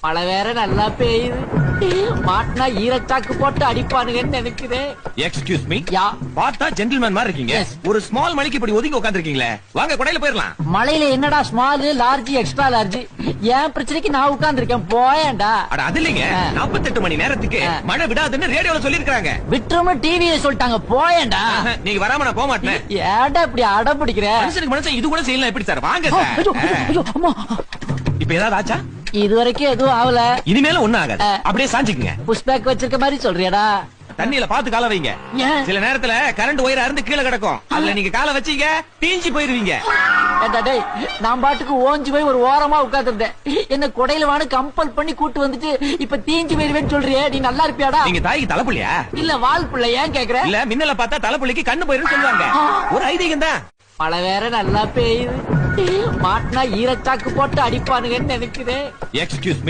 மழை வேற நல்லா பெய்யுது. மாட்டினா ஈரச்சாக்கு போட்டு அடிப்பானுங்கன்னு நினைக்கிறேன். Excuse me. யா. பார்த்தா ஜென்டில்மேன் மாதிரி இருக்கீங்க. Yes. ஒரு ஸ்மால் மணிக்கு இப்படி ஒதுங்கி உட்கார்ந்திருக்கீங்களே. வாங்க கொடையில போயிரலாம். மழையில என்னடா ஸ்மால் லார்ஜ் எக்ஸ்ட்ரா லார்ஜ்? என் பிரச்சனைக்கு நான் உட்கார்ந்திருக்கேன், போயேன்டா. அட அது இல்லைங்க. 48 மணி நேரத்துக்கு மழை விடாதுன்னு ரேடியோல சொல்லிருக்காங்க. விட்டுருமா டிவியை சொல்லிட்டாங்க, போயேன்டா. நீங்க வராம நான் போக மாட்டேன். ஏன்டா இப்படி அடம் பிடிக்கிற? மனுஷனுக்கு மனுஷன் இது கூட செய்யலாம் எப்படி சார்? வாங்க ஐயோ, சார். ஐயோ, அம்மா. இப்ப ஏதாவது ஆச்சா? இது வரைக்கும் எதுவும் ஆகல. இனிமேல ஒண்ணும் ஆகாது. அப்படியே சாஞ்சுக்குங்க. புஷ் பேக் வச்சிருக்க மாதிரி சொல்றியடா? தண்ணியில பாத்து கால வைங்க. ஏன்? சில நேரத்துல கரண்ட் ஒயர் அறுந்து கீழே கிடக்கும். அதுல நீங்க கால வச்சீங்க தீஞ்சு போயிருவீங்க. ஏண்டா டேய், நான் பாட்டுக்கு ஓஞ்சி போய் ஒரு ஓரமா உட்கார்ந்திருந்தேன். என்ன கொடையில வான்னு கம்பல் பண்ணி கூட்டு வந்துட்டு இப்ப தீஞ்சு போயிருவேன்னு சொல்றியே, நீ நல்லா இருப்பியாடா? நீங்க தாய்க்கு தலைப்புள்ளியா? இல்ல வால் பிள்ளை, ஏன் கேக்குற? இல்ல மின்னல பார்த்தா தலைப்புள்ளிக்கு கண்ணு போயிருன்னு சொல்லுவாங்க. ஒரு ஐதீகம் தான். மழை வேற நல்லா பெய்யுது. மாட்டினா ஈரச்சாக்கு போட்டு அடிப்பானுங்கன்னு நினைக்கிறேன். எக்ஸ்கியூஸ்